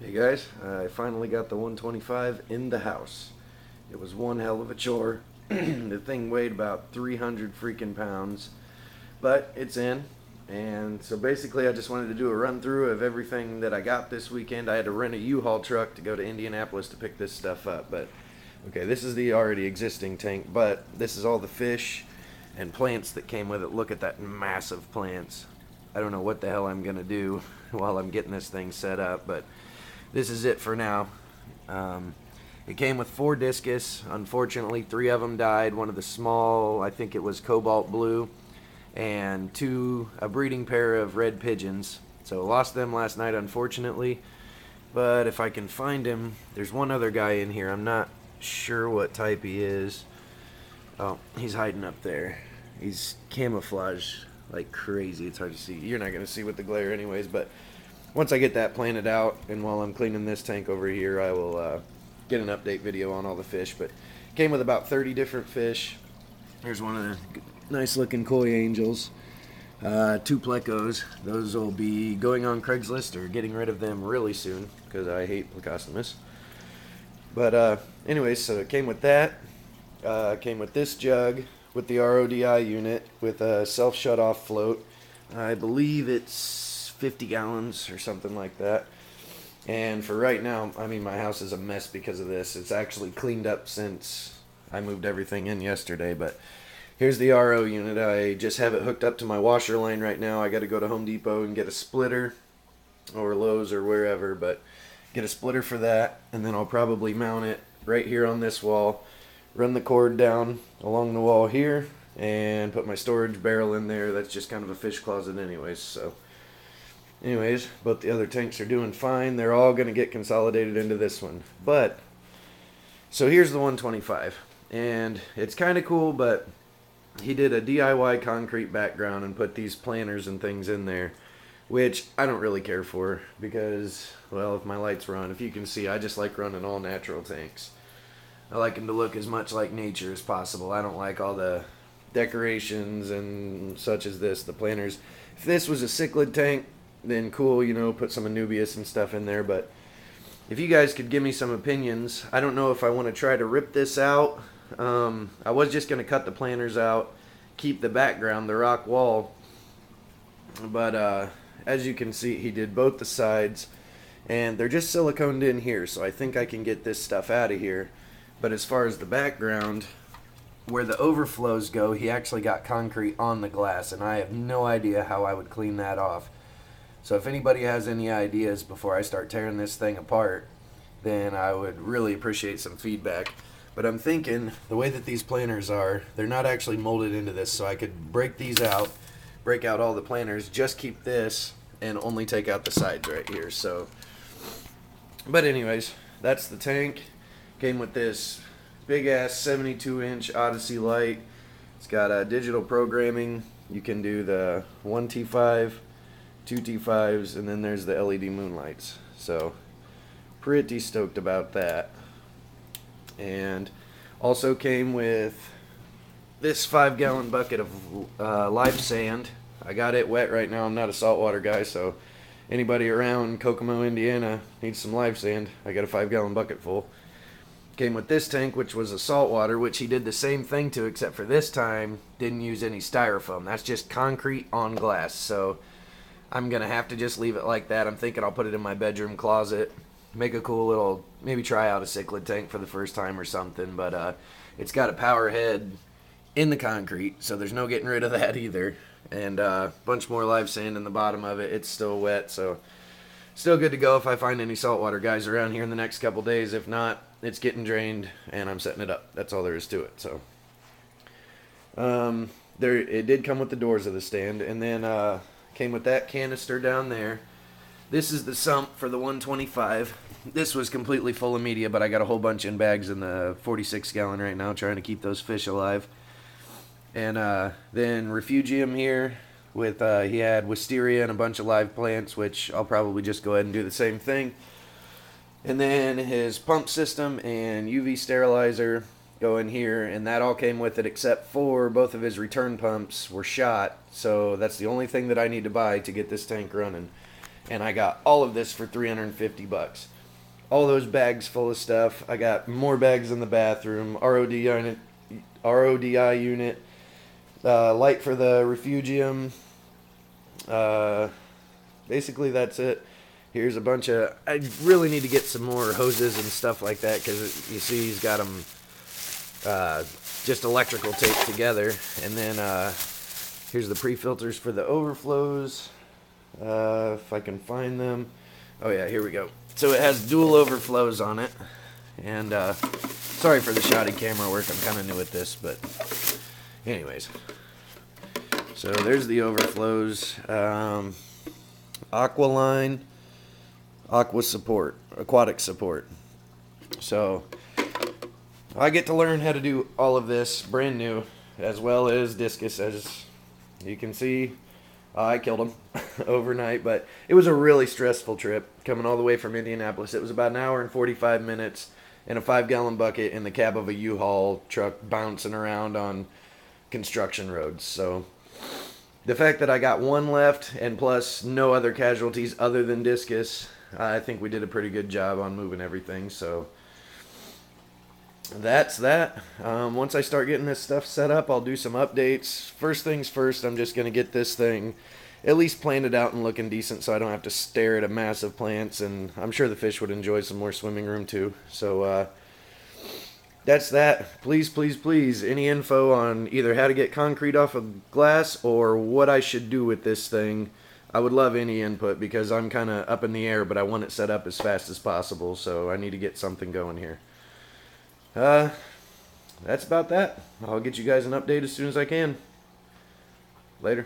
Hey guys, I finally got the 125 in the house. It was one hell of a chore. The thing weighed about 300 freaking pounds, but it's in. And so basically, I just wanted to do a run through of everything that I got this weekend. I had to rent a U-Haul truck to go to Indianapolis to pick this stuff up. But okay, this is the already existing tank, but this is all the fish and plants that came with it. Look at that massive plants. I don't know what the hell I'm gonna do while I'm getting this thing set up, but this is it for now. Um, it came with 4 discus. Unfortunately, 3 of them died. One of the small, I think it was cobalt blue, and a breeding pair of red pigeons. So lost them last night, unfortunately. But if I can find him, there's one other guy in here. I'm not sure what type he is. Oh, he's hiding up there. He's camouflaged like crazy. It's hard to see. You're not going to see with the glare anyways, but once I get that planted out, and while I'm cleaning this tank over here, I will get an update video on all the fish. But came with about 30 different fish. Here's one of the nice looking koi angels. 2 plecos. Those will be going on Craigslist or getting rid of them really soon because I hate plecostomus. But anyways, so it came with that. Came with this jug with the RODI unit with a self shut off float. I believe it's 50 gallons or something like that. And for right now, I mean, my house is a mess because of this. It's actually cleaned up since I moved everything in yesterday. But here's the RO unit. I just have it hooked up to my washer line right now. I got to go to Home Depot and get a splitter, or Lowe's or wherever, but get a splitter for that. And then I'll probably mount it right here on this wall, run the cord down along the wall here, and put my storage barrel in there. That's just kind of a fish closet anyways. So anyways, both the other tanks are doing fine. They're all going to get consolidated into this one. But so here's the 125, and it's kind of cool, but he did a DIY concrete background and put these planters and things in there, which I don't really care for because, well, if my lights were on, if you can see, I just like running all natural tanks. I like them to look as much like nature as possible. I don't like all the decorations and such as this, the planters. If this was a cichlid tank, then cool, put some Anubias and stuff in there. But if you guys could give me some opinions, I don't know if I want to try to rip this out. I was just going to cut the planters out, keep the background, the rock wall. But as you can see, he did both the sides, and they're just siliconed in here, so I think I can get this stuff out of here. But as far as the background, where the overflows go, he actually got concrete on the glass, and I have no idea how I would clean that off. So if anybody has any ideas before I start tearing this thing apart, then I would really appreciate some feedback. But I'm thinking, the way that these planters are, they're not actually molded into this, so I could break these out, break out all the planters, just keep this, and only take out the sides right here. So, but anyways, that's the tank. Came with this big ass 72-inch Odyssey light. It's got digital programming. You can do the 1T5, 2T5s, and then there's the LED moonlights. So pretty stoked about that. And also came with this 5-gallon bucket of live sand. I got it wet right now. I'm not a saltwater guy, so anybody around Kokomo, Indiana needs some live sand, I got a 5-gallon bucket full. Came with this tank, which was a saltwater, which he did the same thing to, except for this time didn't use any styrofoam. That's just concrete on glass. So I'm going to have to just leave it like that. I'm thinking I'll put it in my bedroom closet, make a cool little, maybe try out a cichlid tank for the first time or something. But it's got a power head in the concrete, so there's no getting rid of that either. And a bunch more live sand in the bottom of it. It's still wet, so still good to go if I find any saltwater guys around here in the next couple days. If not, it's getting drained and I'm setting it up. That's all there is to it. So it did come with the doors of the stand, and then came with that canister down there. This is the sump for the 125. This was completely full of media, but I got a whole bunch in bags in the 46 gallon right now, trying to keep those fish alive. And then refugium here with he had wisteria and a bunch of live plants, which I'll probably just go ahead and do the same thing. And then his pump system and UV sterilizer go in here, and that all came with it except for both of his return pumps were shot. So that's the only thing that I need to buy to get this tank running. and I got all of this for 350 bucks. All those bags full of stuff. I got more bags in the bathroom, RODI unit, light for the refugium. Basically that's it. Here's a bunch of, I really need to get some more hoses and stuff like that, because you see he's got them just electrical taped together. And then here's the pre-filters for the overflows, if I can find them. Oh yeah, here we go. So it has dual overflows on it. And sorry for the shoddy camera work, I'm kind of new at this, but anyways. So there's the overflows. Aqualine, aqua support, aquatic support. So I get to learn how to do all of this brand new, as well as discus. As you can see, I killed him overnight, but it was a really stressful trip coming all the way from Indianapolis. It was about an hour and 45 minutes in a 5-gallon bucket in the cab of a U-Haul truck bouncing around on construction roads. So the fact that I got one left and plus no other casualties other than discus, I think we did a pretty good job on moving everything. So that's that. Once I start getting this stuff set up, I'll do some updates. First things first, I'm just going to get this thing at least planted out and looking decent so I don't have to stare at a massive plants, and I'm sure the fish would enjoy some more swimming room too. So that's that. Please, please, please, any info on either how to get concrete off of glass or what I should do with this thing, I would love any input, because I'm kind of up in the air, but I want it set up as fast as possible, so I need to get something going here. That's about that. I'll get you guys an update as soon as I can. Later.